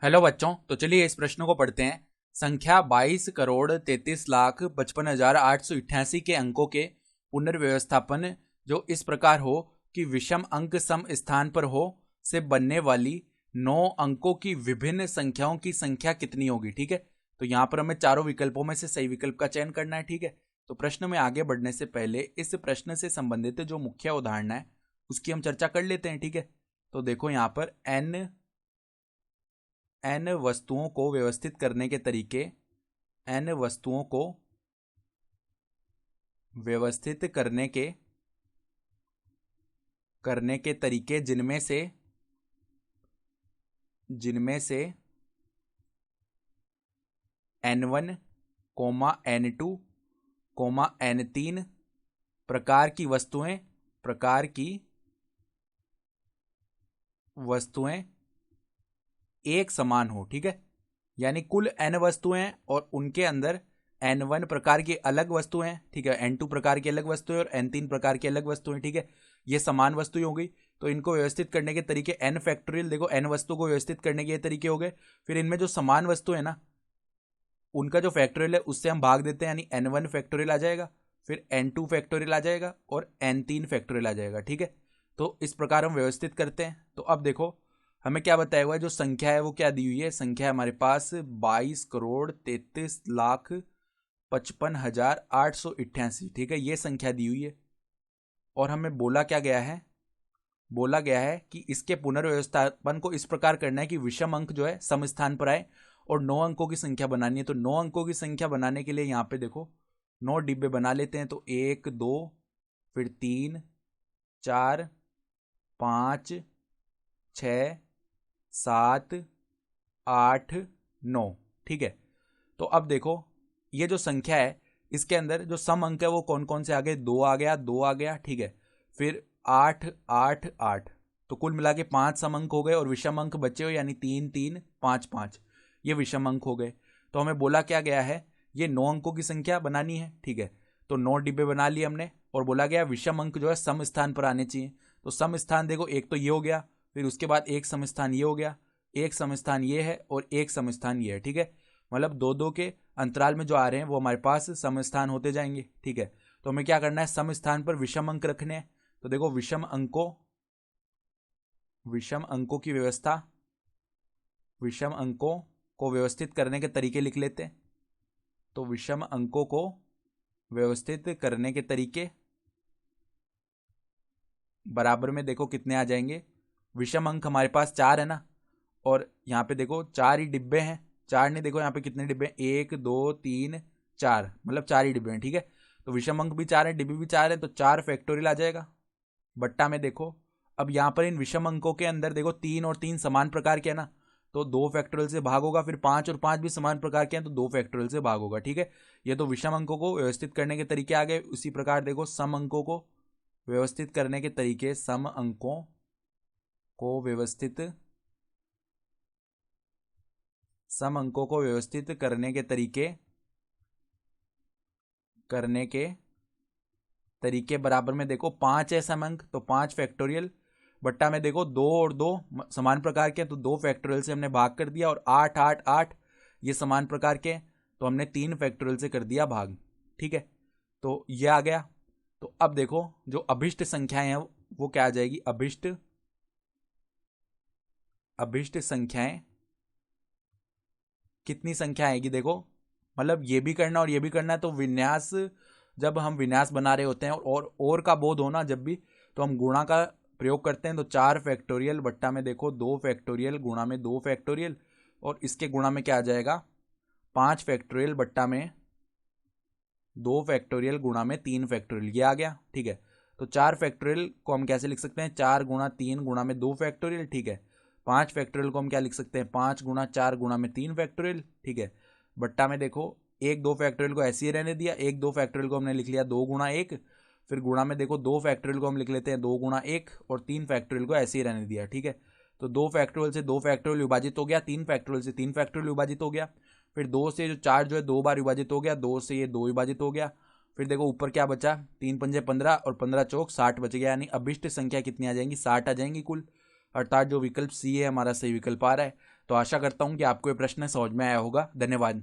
Hello बच्चों, तो चलिए इस प्रश्न को पढ़ते हैं। संख्या 22,33,55,888 के अंकों के पुनर्व्यवस्थापन जो इस प्रकार हो कि विषम अंक सम स्थान पर हो से बनने वाली 9 अंकों की विभिन्न संख्याओं की संख्या कितनी होगी। ठीक है, तो यहाँ पर हमें चारों विकल्पों में से सही विकल्प का चयन करना है। ठीक है, तो प्रश्न में आगे बढ़ने से पहले इस प्रश्न से संबंधित जो मुख्य उदाहरण है उसकी हम चर्चा कर लेते हैं। ठीक है, तो देखो यहाँ पर n वस्तुओं को व्यवस्थित करने के तरीके, n वस्तुओं को व्यवस्थित करने के तरीके जिनमें से n1, n2, n3 प्रकार की वस्तुएं एक समान हो। ठीक है, यानी कुल n वस्तुएं और उनके अंदर n1 प्रकार की अलग वस्तुएं, ठीक है, n2 प्रकार की अलग वस्तुएं और n3 प्रकार की अलग वस्तुएं। ठीक है, ये समान वस्तुएं हो गई। तो इनको व्यवस्थित करने के तरीके n फैक्टोरियल, देखो n वस्तु को व्यवस्थित करने के ये तरीके हो गए। फिर इनमें जो समान वस्तु है ना, उनका जो फैक्टोरियल है उससे हम भाग देते हैं, यानी n1 फैक्टोरियल आ जाएगा, फिर n2 फैक्टोरियल आ जाएगा और n3 फैक्टोरियल आ जाएगा। ठीक है, तो इस प्रकार हम व्यवस्थित करते हैं। तो अब देखो हमें क्या बताया हुआ है, जो संख्या है वो क्या दी हुई है। संख्या है हमारे पास 22,33,55,888। ठीक है, ये संख्या दी हुई है और हमें बोला गया है कि इसके पुनर्व्यवस्थापन को इस प्रकार करना है कि विषम अंक जो है सम स्थान पर आए और 9 अंकों की संख्या बनानी है। तो 9 अंकों की संख्या बनाने के लिए यहाँ पे देखो 9 डिब्बे बना लेते हैं। तो 1 2 फिर 3 4 5 6 7 8 9। ठीक है, तो अब देखो ये जो संख्या है इसके अंदर जो सम अंक है वो कौन कौन से आ गए, 2 आ गया, 2 आ गया। ठीक है, फिर 8 8 8, तो कुल मिला के 5 सम अंक हो गए और विषम अंक बचे हो, यानी 3 3 5 5, ये विषम अंक हो गए। तो हमें बोला क्या गया है, ये 9 अंकों की संख्या बनानी है। ठीक है, तो 9 डिब्बे बना लिए हमने और बोला गया विषम अंक जो है सम स्थान पर आने चाहिए। तो सम स्थान देखो एक तो ये हो गया, फिर उसके बाद एक सम स्थान ये हो गया, एक सम स्थान ये है और एक सम स्थान ये है। ठीक है, मतलब दो दो के अंतराल में जो आ रहे हैं वो हमारे पास सम स्थान होते जाएंगे। ठीक है, तो हमें क्या करना है, सम स्थान पर विषम अंक रखने हैं। तो देखो विषम अंकों को व्यवस्थित करने के तरीके लिख लेते हैं। तो विषम अंकों को व्यवस्थित करने के तरीके बराबर में देखो कितने आ जाएंगे। विषम अंक हमारे पास 4 है ना, और यहाँ पे देखो 4 ही डिब्बे हैं। 4 नहीं, देखो यहाँ पे कितने डिब्बे हैं, 1 2 3 4, मतलब 4 ही डिब्बे हैं। ठीक है, तो विषम अंक भी 4 है, डिब्बे भी 4 है, तो 4 फैक्टोरियल आ जाएगा बट्टा में। देखो अब यहाँ पर इन विषम अंकों के अंदर देखो 3 और 3 समान प्रकार के है ना, तो 2 फैक्टोरियल से भाग होगा। फिर 5 और 5 भी समान प्रकार के हैं तो 2 फैक्टोरियल से भाग होगा। ठीक है, ये तो विषम अंकों को व्यवस्थित करने के तरीके आ गए। उसी प्रकार देखो सम अंकों को व्यवस्थित करने के तरीके, सम अंकों को व्यवस्थित करने के तरीके बराबर में देखो 5 है सम अंक, तो 5 फैक्टोरियल बट्टा में देखो 2 और 2 समान प्रकार के, तो 2 फैक्टोरियल से हमने भाग कर दिया, और 8 8 8 ये समान प्रकार के, तो हमने 3 फैक्टोरियल से कर दिया भाग। ठीक है, तो ये आ गया। तो अब देखो जो अभिष्ट संख्याएं हैं वो क्या आ जाएगी, अभिष्ट संख्याएं कितनी संख्या आएगी। देखो मतलब ये भी करना और ये भी करना है, तो विन्यास, जब हम विन्यास बना रहे होते हैं और का बोध होना जब भी, तो हम गुणा का प्रयोग करते हैं। तो 4 फैक्टोरियल बट्टा में देखो 2 फैक्टोरियल गुणा में 2 फैक्टोरियल, और इसके गुणा में क्या आ जाएगा, 5 फैक्टोरियल बट्टा में 2 फैक्टोरियल गुणा में 3 फैक्टोरियल, ये आ गया। ठीक है, तो 4 फैक्टोरियल को हम कैसे लिख सकते हैं, 4 गुणा 3 गुणा में 2 फैक्टोरियल। ठीक है, 5 फैक्टोरियल को हम क्या लिख सकते हैं, 5 गुणा 4 गुणा में 3 फैक्टोरियल। ठीक है, बट्टा में देखो 1 2 फैक्टोरियल को ऐसे ही रहने दिया, 1 2 फैक्टोरियल को हमने लिख लिया 2 गुणा 1, फिर गुणा में देखो 2 फैक्टोरियल को हम लिख लेते हैं 2 गुणा 1, और 3 फैक्टोरियल को ऐसे ही रहने दिया। ठीक है, तो 2 फैक्टोरियल से 2 फैक्टोरियल विभाजित हो गया, 3 फैक्टोरियल से 3 फैक्टोरियल विभाजित हो गया, फिर 2 से जो 4 जो है 2 बार विभाजित हो गया, 2 से ये 2 विभाजित हो गया, फिर देखो ऊपर क्या बचा, 3 पंजे 15 और 15 चौक 60 बच गया, यानी अभिष्ट संख्या कितनी आ जाएंगी, 60 आ जाएंगी कुल। अर्थात जो विकल्प सी है हमारा सही विकल्प आ रहा है। तो आशा करता हूं कि आपको ये प्रश्न समझ में आया होगा। धन्यवाद।